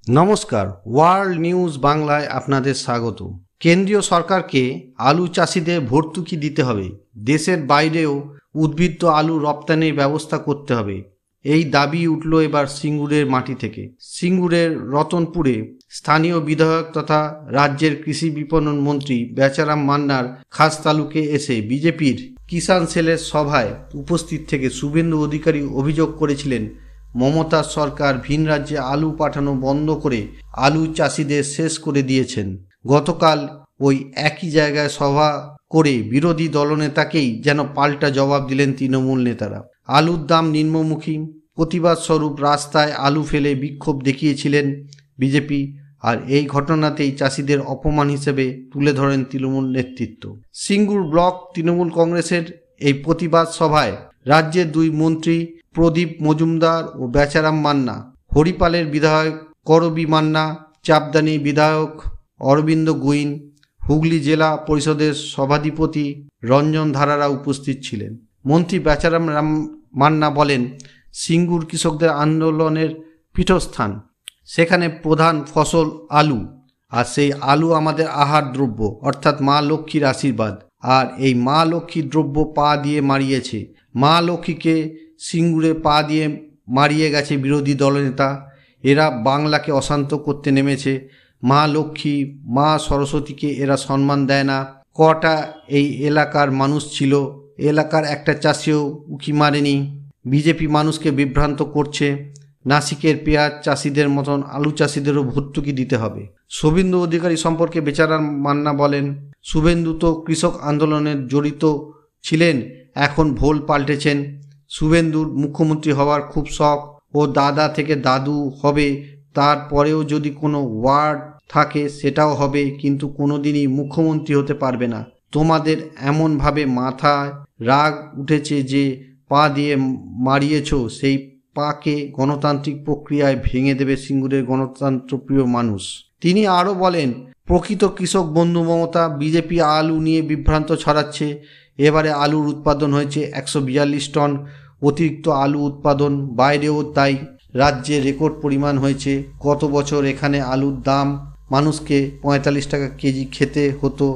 নমস্কার, world news বাংলায় আপনাদের স্বাগত। কেন্দ্রীয় সরকারকে আলু চাষিদের ভর্তুকি দিতে হবে। দেশের বাইরেও উদ্বৃত্ত আলু রপ্তানির ব্যবস্থা করতে হবে, এই দাবি উঠল এবার সিঙ্গুরের মাটি থেকে। সিঙ্গুরের রতনপুরে স্থানীয় বিধায়ক তথা রাজ্যের কৃষি বিপণন মন্ত্রী বেচারাম মান্নার খাস তালুকে এসে বিজেপির কিষাণ সেলের সভায় উপস্থিত থেকে শুভেন্দু অধিকারী অভিযোগ করেছিলেন, মমতার সরকার ভিন রাজ্যে আলু পাঠানো বন্ধ করে আলু চাষিদের শেষ করে দিয়েছেন। গতকাল ওই একই জায়গায় সভা করে বিরোধী দলনেতাকেই যেন পাল্টা জবাব দিলেন তৃণমূল নেতারা। আলুর দাম নিম্নমুখী, প্রতিবাদ স্বরূপ রাস্তায় আলু ফেলে বিক্ষোভ দেখিয়েছিলেন বিজেপি, আর এই ঘটনাতেই চাষিদের অপমান হিসেবে তুলে ধরেন তৃণমূল নেতৃত্ব। সিঙ্গুর ব্লক তৃণমূল কংগ্রেসের এই প্রতিবাদ সভায় রাজ্যের দুই মন্ত্রী প্রদীপ মজুমদার ও বেচারাম মান্না, হরিপালের বিধায়ক করবী মান্না, চাপদানি বিধায়ক অরবিন্দ গুইন, হুগলি জেলা পরিষদের সভাধিপতি রঞ্জন ধারারা উপস্থিত ছিলেন। মন্ত্রী বেচারাম মান্না বলেন, সিঙ্গুর কৃষকদের আন্দোলনের পীঠস্থান, সেখানে প্রধান ফসল আলু, আর সেই আলু আমাদের আহার দ্রব্য, অর্থাৎ মা লক্ষ্মীর আশীর্বাদ। আর এই মা লক্ষ্মীর দ্রব্য পা দিয়ে মারিয়েছে, মা লক্ষ্মীকে সিঙ্গুরে পা দিয়ে মারিয়ে গেছে বিরোধী দলনেতা। এরা বাংলাকে অশান্ত করতে নেমেছে। মা লক্ষ্মী, মা সরস্বতীকে এরা সম্মান দেয় না। কটা এই এলাকার মানুষ ছিল, এলাকার একটা চাষিও উকি মারেনি। বিজেপি মানুষকে বিভ্রান্ত করছে। নাসিকের পেঁয়াজ চাষিদের মতন আলু চাষিদেরও ভর্তুকি দিতে হবে। শুভেন্দু অধিকারী সম্পর্কে বেচারাম মান্না বলেন, শুভেন্দু তো কৃষক আন্দোলনে জড়িত ছিলেন, এখন ভোল পাল্টেছেন। শুভেন্দুর মুখ্যমন্ত্রী হওয়ার খুব শখ, ও দাদা থেকে দাদু হবে, তারপরেও যদি কোনো ওয়ার্ড থাকে সেটাও হবে, কিন্তু কোনোদিনই মুখ্যমন্ত্রী হতে পারবে না। তোমাদের এমনভাবে মাথায় রাগ উঠেছে যে পা দিয়ে মারিয়েছ, সেই পাকে গণতান্ত্রিক প্রক্রিয়ায় ভেঙে দেবে সিঙ্গুরের গণতন্ত্রপ্রিয় মানুষ। তিনি আরও বলেন, প্রকৃত কৃষক বন্ধু মমতা বিজেপি আলু নিয়ে বিভ্রান্ত ছড়াচ্ছে। এবারে আলুর উৎপাদন হয়েছে 142 টন, অতিরিক্ত আলু উৎপাদন বাইরেও তাই। রাজ্যে রেকর্ড পরিমাণ হয়েছে। গত বছর এখানে আলুর দাম মানুষকে 45 টাকা কেজি খেতে হতো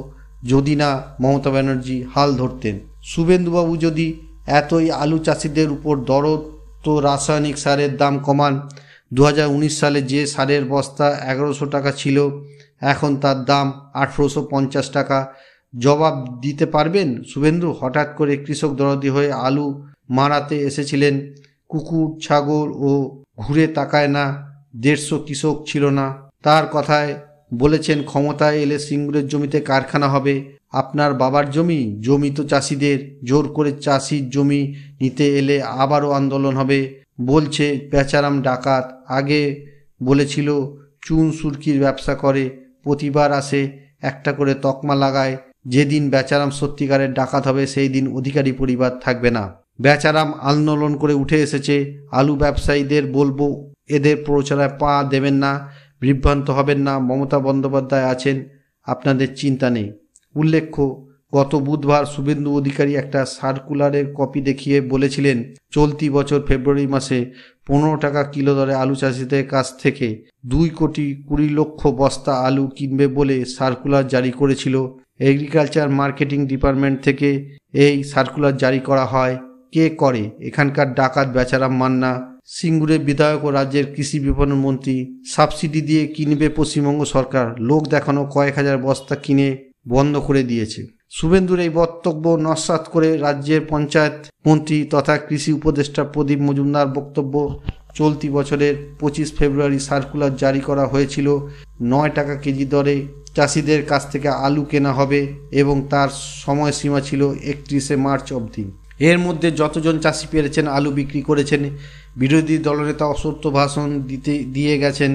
যদি না মমতা ব্যানার্জি হাল ধরতেন। শুভেন্দুবাবু যদি এতই আলু চাষিদের উপর দরদ, তো রাসায়নিক সারের দাম কমান। 2019 সালে যে সারের বস্তা 1100 টাকা ছিল, এখন তার দাম 1850 টাকা। জবাব দিতে পারবেন শুভেন্দু? হঠাৎ করে কৃষক দরদি হয়ে আলু মারাতে এসেছিলেন। কুকুর ছাগল ও ঘুরে তাকায় না 150 কৃষক ছিল না। তার কথায় বলেছেন, ক্ষমতায় এলে সিঙ্গুরের জমিতে কারখানা হবে। আপনার বাবার জমি তো চাষিদের, জোর করে চাষির জমি নিতে এলে আবারও আন্দোলন হবে বলছে বেচারাম ডাকাত। আগে বলেছিল চুন সুরকির ব্যবসা করে, প্রতিবার আসে একটা করে তকমা লাগায়। যেদিন বেচারাম সত্যিকারের ডাকাত হবে সেই দিন অধিকারী পরিবার থাকবে না। বেচারাম আন্দোলন করে উঠে এসেছে। আলু ব্যবসায়ীদের বলবো, এদের প্রচারায় পা দেবেন না, বিভ্রান্ত হবেন না। মমতা বন্দ্যোপাধ্যায় আছেন, আপনাদের চিন্তা নেই। উল্লেখ্য, গত বুধবার শুভেন্দু অধিকারী একটা সার্কুলারের কপি দেখিয়ে বলেছিলেন, চলতি বছর ফেব্রুয়ারি মাসে 15 টাকা কিলো দরে আলু চাষিদের কাছ থেকে 2,20,00,000 বস্তা আলু কিনবে বলে সার্কুলার জারি করেছিল। এগ্রিকালচার মার্কেটিং ডিপার্টমেন্ট থেকে এই সার্কুলার জারি করা হয়। কে করে? এখানকার ডাকাত বেচারাম মান্না। সিঙ্গুরের বিধায়ক ও রাজ্যের কৃষি বিপণন মন্ত্রী। সাবসিডি দিয়ে কিনবে পশ্চিমবঙ্গ সরকার, লোক দেখানো কয়েক হাজার বস্তা কিনে বন্ধ করে দিয়েছে। শুভেন্দুর এই বক্তব্য নস্যাৎ করে রাজ্যের পঞ্চায়েত মন্ত্রী তথা কৃষি উপদেষ্টা প্রদীপ মজুমদার বক্তব্য, চলতি বছরের 25 ফেব্রুয়ারি সার্কুলার জারি করা হয়েছিল। 9 টাকা কেজি দরে চাষিদের কাছ থেকে আলু কেনা হবে এবং তার সময়সীমা ছিল 31শে মার্চ অবধি। এর মধ্যে যতজন চাষি পেরেছেন আলু বিক্রি করেছেন। বিরোধী দলনেতা অসত্য ভাষণ দিয়ে গেছেন।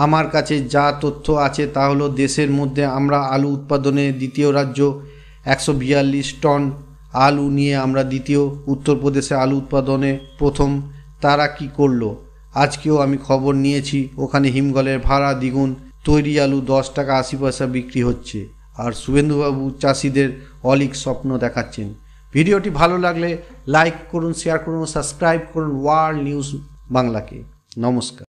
আমার কাছে যা তথ্য আছে তা হলো, দেশের মধ্যে আমরা আলু উৎপাদনে দ্বিতীয় রাজ্য। 142 টন আলু নিয়ে আমরা দ্বিতীয়। উত্তরপ্রদেশে আলু উৎপাদনে প্রথম। তারা কি করলো? আজকেও আমি খবর নিয়েছি, ওখানে হিমঘরের ভাড়া দ্বিগুণ, তৈরি আলু 10 টাকা 80 পয়সা বিক্রি হচ্ছে। আর শুভেন্দুবাবু চাষিদের অলীক স্বপ্ন দেখাচ্ছেন। ভিডিওটি ভালো লাগলে লাইক করুন, শেয়ার করুন, সাবস্ক্রাইব করুন ওয়ার্ল্ড নিউজ বাংলাকে। নমস্কার।